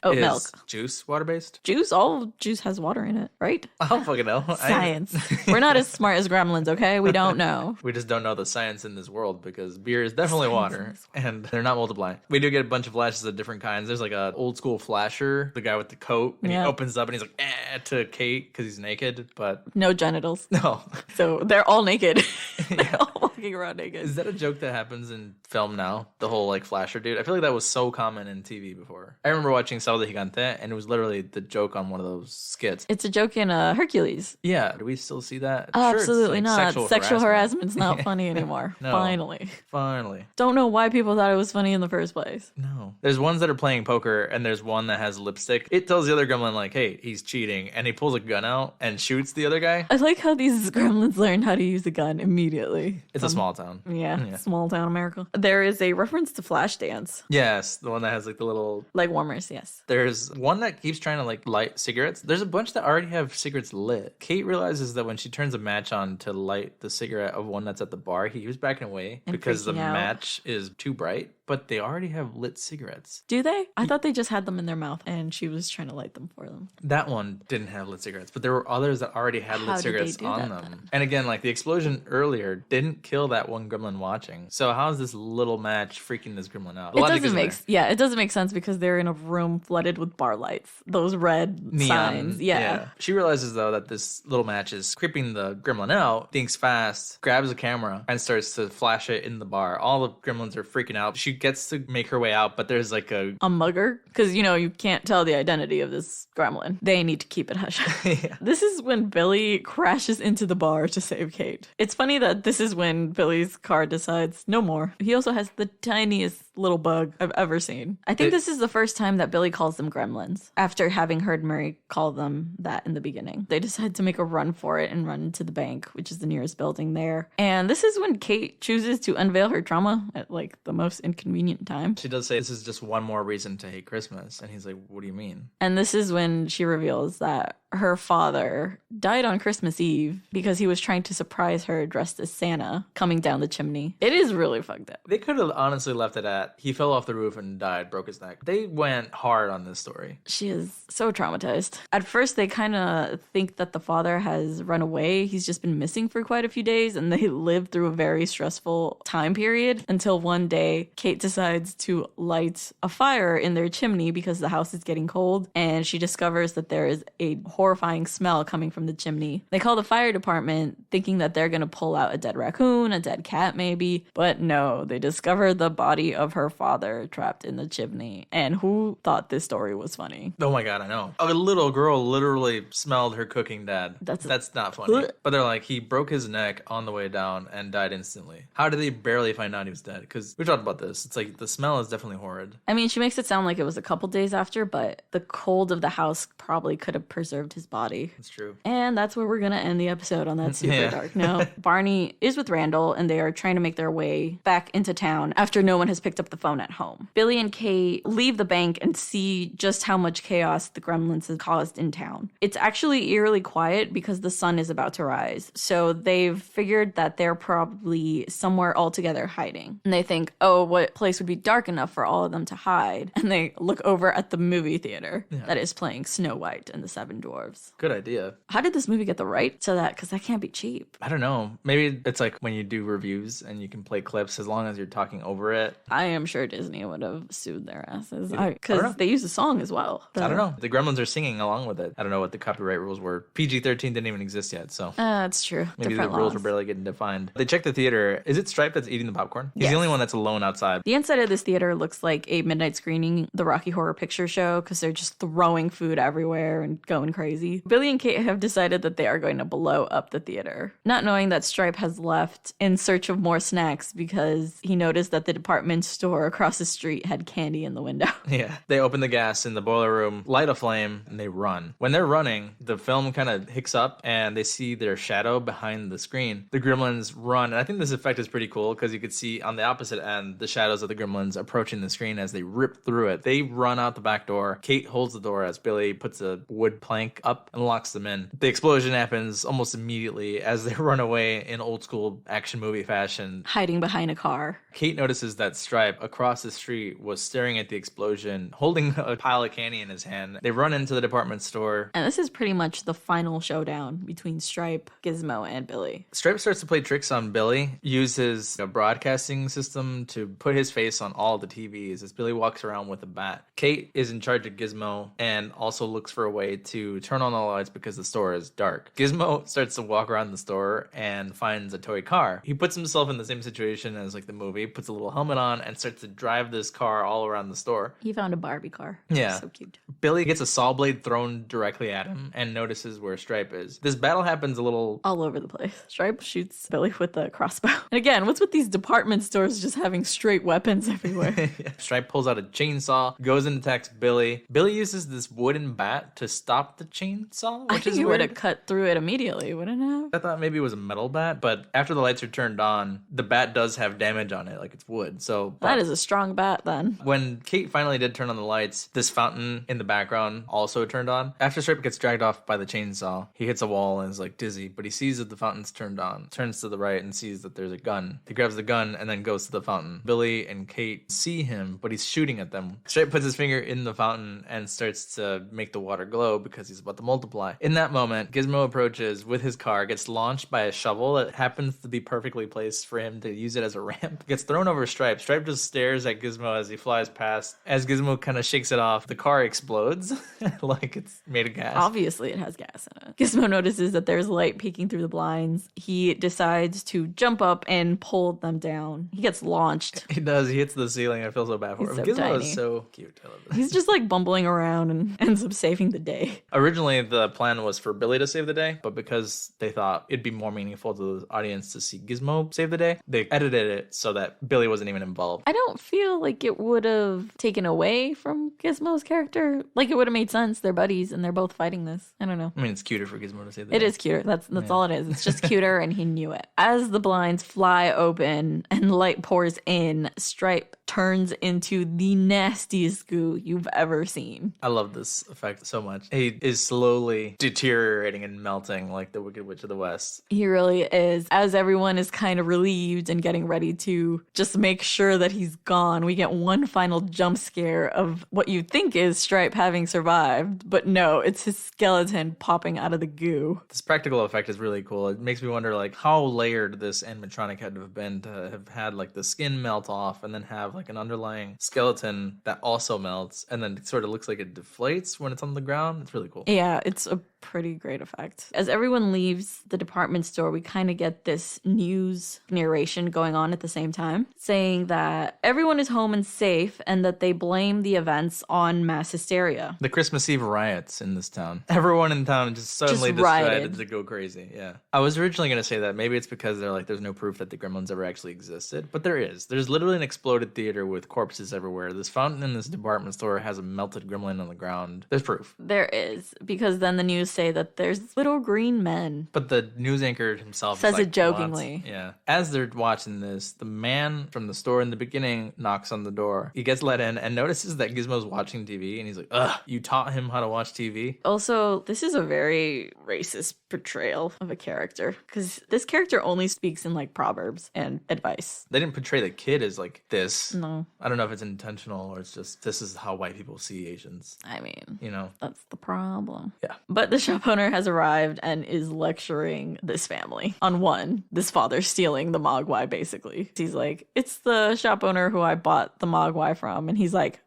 Oh, Is milk. Juice juice water-based? Juice, all juice has water in it, right? I don't fucking know. Science. We're not as smart as Gremlins, okay? We don't know. We just don't know the science in this world because beer is definitely water and they're not multiplying. We do get a bunch of flashes of different kinds. There's like a old school flasher, the guy with the coat, and he opens up and he's like, to Kate because he's naked, but no genitals. No. So they're all naked. They're all walking around naked. Is that a joke that happens in film now? The whole like flasher dude? I feel like that was so common in TV before. I remember watching Sábado Gigante and it was literally the joke on one of those skits. It's a joke in Hercules. Yeah. Do we still see that? Sure, absolutely not. Sexual harassment's not Yeah. funny anymore. No. Finally. Don't know why people thought it was funny in the first place. No. There's ones that are playing poker and there's one that has lipstick. It tells the other gremlin like, hey, he's cheating, and he pulls a gun out and shoots the other guy. I like how these gremlins learn how to use a gun immediately. It's a small town. Yeah, small town America. There is a reference to Flashdance. Yes, the one that has like the little leg warmers, yes. There's one that keeps trying to like light cigarettes. There's a bunch that already have cigarettes lit. Kate realizes that when she turns a match on to light the cigarette of one that's at the bar, he keeps backing away because the match is too bright. But they already have lit cigarettes. Do they? I thought they just had them in their mouth and she was trying to light them for them. That one didn't have lit cigarettes, but there were others that already had lit cigarettes on them. Then? And again, like the explosion earlier didn't kill that one gremlin watching. So how is this little match freaking this gremlin out? It doesn't make sense because they're in a room flooded with bar lights. Those red neon signs. Yeah. She realizes though that this little match is creeping the gremlin out, thinks fast, grabs a camera, and starts to flash it in the bar. All the gremlins are freaking out. She gets to make her way out, but there's like a mugger, because you can't tell the identity of this gremlin. They need to keep it hush. Yeah. This is when Billy crashes into the bar to save Kate. It's funny that this is when Billy's car decides no more. He also has the tiniest little bug I've ever seen. I think this is the first time that Billy calls them gremlins after having heard Murray call them that in the beginning. They decide to make a run for it and run into the bank, which is the nearest building there. And this is when Kate chooses to unveil her trauma at like the most inconvenient time. She does say this is just one more reason to hate Christmas. And he's like, what do you mean? And this is when she reveals that her father died on Christmas Eve because he was trying to surprise her dressed as Santa coming down the chimney. It is really fucked up. They could have honestly left it at he fell off the roof and died, broke his neck. They went hard on this story. She is so traumatized. At first, they kind of think that the father has run away. He's just been missing for quite a few days, and they lived through a very stressful time period until one day Kate decides to light a fire in their chimney because the house is getting cold, and she discovers that there is a horrifying smell coming from the chimney. They call the fire department thinking that they're going to pull out a dead raccoon, a dead cat maybe, but no, they discover the body of her father trapped in the chimney. And who thought this story was funny? Oh my god, I know. A little girl literally smelled her cooking dad. That's not funny. But they're like, he broke his neck on the way down and died instantly. How did they barely find out he was dead? Because we talked about this. It's like the smell is definitely horrid. I mean, she makes it sound like it was a couple days after, but the cold of the house probably could have preserved his body. That's true. And that's where we're going to end the episode on that super dark note. Barney is with Randall, and they are trying to make their way back into town after no one has picked up the phone at home. Billy and Kate leave the bank and see just how much chaos the Gremlins have caused in town. It's actually eerily quiet because the sun is about to rise. So they've figured that they're probably somewhere all together hiding. And they think, oh, what place would be dark enough for all of them to hide? And they look over at the movie theater that is playing Snow White and the Seven Dwarfs. Good idea. How did this movie get the right to that? Because that can't be cheap. I don't know. Maybe it's like when you do reviews and you can play clips as long as you're talking over it. I am sure Disney would have sued their asses because they use a song as well. I don't know. The Gremlins are singing along with it. I don't know what the copyright rules were. PG-13 didn't even exist yet, so. That's true. Maybe the rules were barely getting defined. They check the theater. Is it Stripe that's eating the popcorn? He's the only one that's alone outside. The inside of this theater looks like a midnight screening, the Rocky Horror Picture Show, because they're just throwing food everywhere and going crazy. Billy and Kate have decided that they are going to blow up the theater, not knowing that Stripe has left in search of more snacks because he noticed that the department store across the street had candy in the window. Yeah. They open the gas in the boiler room, light a flame, and they run. When they're running, the film kind of hicks up and they see their shadow behind the screen. The gremlins run. And I think this effect is pretty cool because you could see on the opposite end the shadows of the gremlins approaching the screen as they rip through it. They run out the back door. Kate holds the door as Billy puts a wood plank bike up and locks them in. The explosion happens almost immediately as they run away in old school action movie fashion. Hiding behind a car. Kate notices that Stripe across the street was staring at the explosion, holding a pile of candy in his hand. They run into the department store. And this is pretty much the final showdown between Stripe, Gizmo, and Billy. Stripe starts to play tricks on Billy, uses a broadcasting system to put his face on all the TVs as Billy walks around with a bat. Kate is in charge of Gizmo and also looks for a way to turn on the lights because the store is dark. Gizmo starts to walk around the store and finds a toy car. He puts himself in the same situation as like the movie, puts a little helmet on and starts to drive this car all around the store. He found a Barbie car. Yeah. So cute. Billy gets a saw blade thrown directly at him and notices where Stripe is. This battle happens a little all over the place. Stripe shoots Billy with a crossbow. And again, what's with these department stores just having straight weapons everywhere? Yeah. Stripe pulls out a chainsaw, goes and attacks Billy. Billy uses this wooden bat to stop the chainsaw, I which think is he weird. would have cut through it immediately, wouldn't it have? I thought maybe it was a metal bat, but after the lights are turned on, the bat does have damage on it, like it's wood. So That is a strong bat then. when Kate finally did turn on the lights, this fountain in the background also turned on. After Stripe gets dragged off by the chainsaw, he hits a wall and is like dizzy, but he sees that the fountain's turned on, turns to the right and sees that there's a gun. He grabs the gun and then goes to the fountain. Billy and Kate see him, but he's shooting at them. Stripe puts his finger in the fountain and starts to make the water glow because he's about to multiply. In that moment, Gizmo approaches with his car, gets launched by a shovel that happens to be perfectly placed for him to use it as a ramp. Gets thrown over Stripe. Stripe just stares at Gizmo as he flies past. As Gizmo kind of shakes it off, the car explodes like it's made of gas. Obviously, it has gas in it. Gizmo notices that there's light peeking through the blinds. He decides to jump up and pull them down. He gets launched. He does. He hits the ceiling. I feel so bad for He's him. so Gizmo tiny. is so cute. I love this. He's just like bumbling around and ends up saving the day. Originally, the plan was for Billy to save the day, but because they thought it'd be more meaningful to the audience to see Gizmo save the day, they edited it so that Billy wasn't even involved. I don't feel like it would have taken away from Gizmo's character. Like it would have made sense. They're buddies and they're both fighting this. I don't know. I mean, it's cuter for Gizmo to save the It day. is cuter. That's all it is. It's just cuter and he knew it. As the blinds fly open and light pours in, Stripe turns into the nastiest goo you've ever seen. I love this effect so much. He is slowly deteriorating and melting like the Wicked Witch of the West. He really is. As everyone is kind of relieved and getting ready to just make sure that he's gone, we get one final jump scare of what you think is Stripe having survived, but no, it's his skeleton popping out of the goo. This practical effect is really cool. It makes me wonder like how layered this animatronic had to have been to have had like the skin melt off and then have like an underlying skeleton that also melts and then it sort of looks like it deflates when it's on the ground. It's really cool. Yeah, it's a pretty great effect. As everyone leaves the department store, we kind of get this news narration going on at the same time, saying that everyone is home and safe and that they blame the events on mass hysteria. The Christmas Eve riots in this town. Everyone in town just suddenly decided rioted. to go crazy. Yeah. I was originally going to say that maybe it's because they're like, there's no proof that the Gremlins ever actually existed, but there is. There's literally an exploded theater with corpses everywhere. This fountain in this department store has a melted gremlin on the ground. There's proof. There is, because then the news say that there's little green men. But the news anchor himself Says is like, it jokingly. "What?" Yeah. As they're watching this, the man from the store in the beginning knocks on the door. He gets let in and notices that Gizmo's watching TV, and he's like, "Ugh, you taught him how to watch TV?" Also, this is a very racist portrayal of a character, because this character only speaks in like proverbs and advice. They didn't portray the kid as like this. No. I don't know if it's intentional or it's just this is how white people see Asians. I mean, You know? that's the problem. Yeah. But the shop owner has arrived and is lecturing this family on this father stealing the Mogwai, basically. He's like, it's the shop owner who I bought the Mogwai from. And he's like,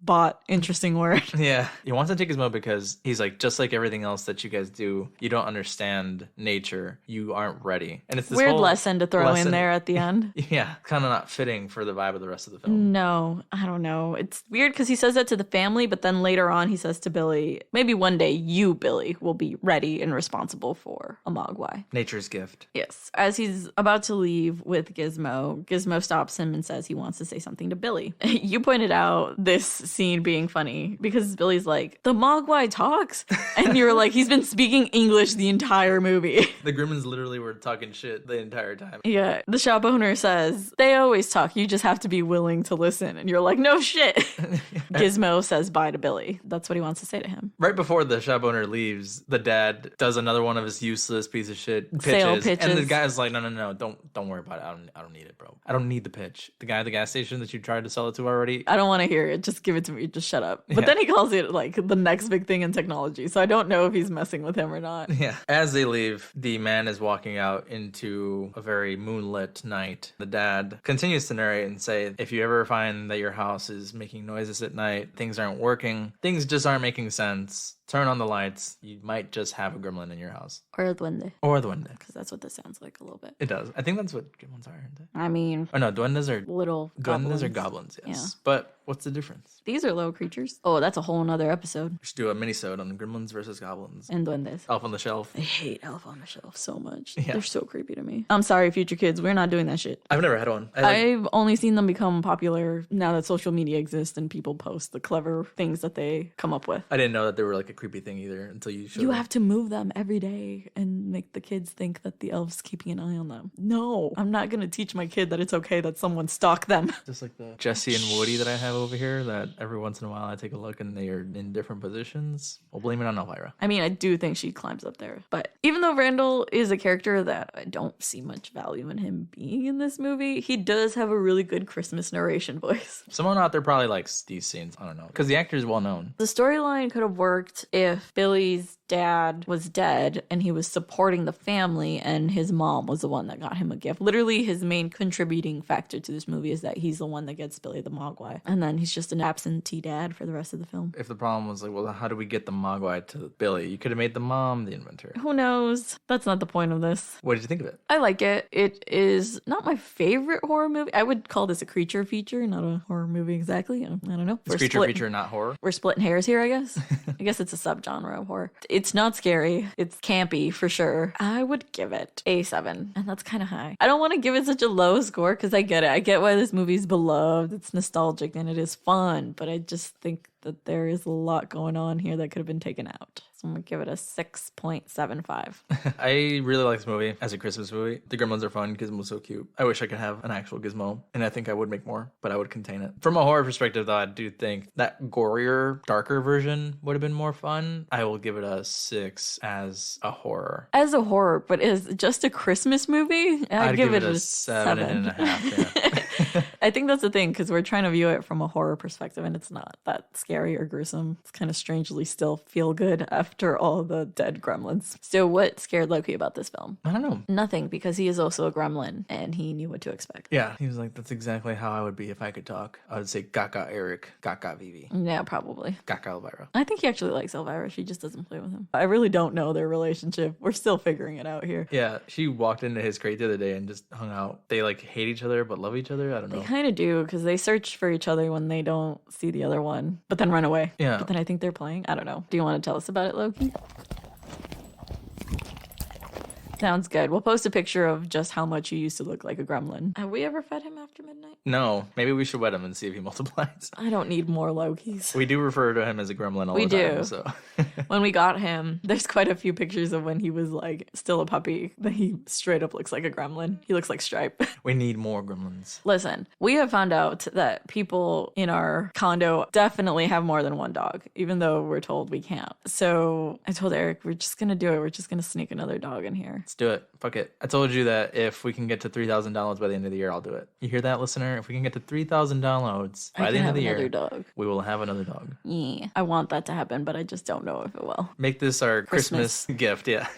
bought, interesting word. Yeah. He wants to take Gizmo because he's like, just like everything else that you guys do, you don't understand nature. You aren't ready. And it's this Weird whole lesson to throw in there at the end. Yeah. Kind of not fitting for the vibe of the rest of the film. No, I don't know. It's weird because he says that to the family, but then later on he says to Billy, maybe one day you, Billy, will be ready and responsible for a Mogwai. Nature's gift. Yes. As he's about to leave with Gizmo, Gizmo stops him and says he wants to say something to Billy. You pointed out this scene being funny because Billy's like, the Mogwai talks. And you're like, he's been speaking English the entire movie. The Gremlins literally were talking shit the entire time. Yeah. The shop owner says, they always talk. You just have to be willing to listen. And you're like, no shit. Gizmo says bye to Billy. That's what he wants to say to him. Right before the shop owner leaves, the dad does another one of his useless piece of shit Sale pitches. pitches. And the guy's like, no, don't worry about it. I don't need it, bro. I don't need the pitch. The guy at the gas station that you tried to sell it to already. I don't want to hear it. Just give it to me. Just shut up. But then he calls it like the next big thing in technology. So I don't know if he's messing with him or not. Yeah. As they leave, the man is walking out into a very moonlit night. The dad continues to narrate and say, if you ever find that your house is making noises at night, things aren't working, things just aren't making sense, turn on the lights. You might just have a gremlin in your house. Or a duende. Or a duende. Because that's what this sounds like a little bit. It does. I think that's what gremlins are, aren't they? I mean... Oh, no, duendes are... Little Duendes are goblins, yes. Yeah. But what's the difference? These are low creatures. Oh, that's a whole nother episode. We should do a mini-sode on gremlins versus goblins. And duendes. Elf on the Shelf. I hate Elf on the Shelf so much. Yeah. They're so creepy to me. I'm sorry, future kids. We're not doing that shit. I've never had one. I've only seen them become popular now that social media exists and people post the clever things that they come up with. I didn't know that they were like a creepy thing either until you showed You me. have to move them every day and make the kids think that the elf's keeping an eye on them. No, I'm not going to teach my kid that it's okay that someone stalk them. Just like the Jesse and Woody that I have over here, that every once in a while I take a look and they are in different positions. We'll blame it on Elvira. I mean, I do think she climbs up there. But even though Randall is a character that I don't see much value in him being in this movie, he does have a really good Christmas narration voice. Someone out there probably likes these scenes. I don't know. Because the actor is well known. The storyline could have worked if Billy's dad was dead and he was supporting the family and his mom was the one that got him a gift. Literally, his main contributing factor to this movie is that he's the one that gets Billy the Mogwai. And then he's just an absentee dad for the rest of the film. If the problem was like, well, how do we get the Mogwai to Billy? You could have made the mom the inventor. Who knows? That's not the point of this. What did you think of it? I like it. It is not my favorite horror movie. I would call this a creature feature, not a horror movie exactly. I don't know. It's creature feature, not horror. We're splitting hairs here, I guess. I guess it's a subgenre of horror. It's not scary. It's campy for sure. I would give it a 7, and that's kind of high. I don't want to give it such a low score because I get it. I get why this movie's beloved. It's nostalgic and it is fun, but I just think that there is a lot going on here that could have been taken out. So I'm going to give it a 6.75. I really like this movie as a Christmas movie. The Gremlins are fun. Gizmo's so cute. I wish I could have an actual Gizmo, and I think I would make more, but I would contain it. From a horror perspective, though, I do think that gorier, darker version would have been more fun. I will give it a 6 as a horror. As a horror, but as just a Christmas movie, I'd give it a 7.5. Yeah. I think that's the thing, because we're trying to view it from a horror perspective, and it's not that scary or gruesome. It's kind of strangely still feel good after all the dead gremlins. So what scared Loki about this film? I don't know. Nothing, because he is also a gremlin, and he knew what to expect. Yeah, he was like, that's exactly how I would be if I could talk. I would say, Gaga Erick, Gaga Vivi. Yeah, probably. Gaga Elvira. I think he actually likes Elvira. She just doesn't play with him. I really don't know their relationship. We're still figuring it out here. Yeah, she walked into his crate the other day and just hung out. They like hate each other but love each other. I don't know. They kind of do, because they search for each other when they don't see the other one, but then run away. Yeah. But then I think they're playing. I don't know. Do you want to tell us about it, Loki? Sounds good. We'll post a picture of just how much you used to look like a gremlin. Have we ever fed him after midnight? No, maybe we should wet him and see if he multiplies. I don't need more Lokis. We do refer to him as a gremlin all We the time. do. So. When we got him, there's quite a few pictures of when he was like still a puppy that he straight up looks like a gremlin. He looks like Stripe. We need more gremlins. Listen, we have found out that people in our condo definitely have more than one dog, even though we're told we can't. So I told Eric, we're just going to do it. We're just going to sneak another dog in here. Let's do it. Fuck it. I told you that if we can get to 3,000 downloads by the end of the year, I'll do it. You hear that, listener? If we can get to 3,000 downloads by the end of the year, dog. we will have another dog. Yeah, I want that to happen, but I just don't know if it will. Make this our Christmas gift, yeah.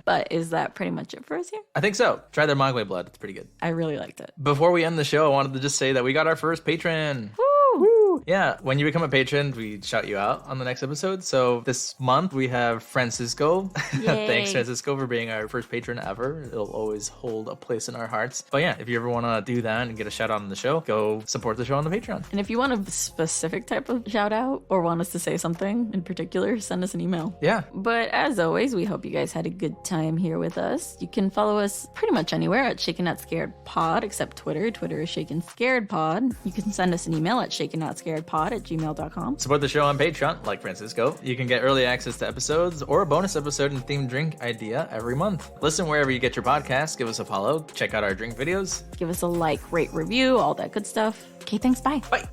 But is that pretty much it for us here? I think so. Try their Mogwai blood. It's pretty good. I really liked it. Before we end the show, I wanted to just say that we got our first patron. Woo! Yeah, when you become a patron, we shout you out on the next episode. So this month we have Francisco. Thanks, Francisco, for being our first patron ever. It'll always hold a place in our hearts. But yeah, if you ever want to do that and get a shout out on the show, go support the show on the Patreon. And if you want a specific type of shout out or want us to say something in particular, send us an email. Yeah. But as always, we hope you guys had a good time here with us. You can follow us pretty much anywhere at Shaken Not Scared Pod, except Twitter. Twitter is Shaken Scared Pod. You can send us an email at shakennotScaredPod unpreparedpod@gmail.com. Support the show on Patreon, like Francisco. You can get early access to episodes or a bonus episode and themed drink idea every month. Listen wherever you get your podcasts. Give us a follow. Check out our drink videos. Give us a like, rate, review, all that good stuff. Okay, thanks. Bye. Bye.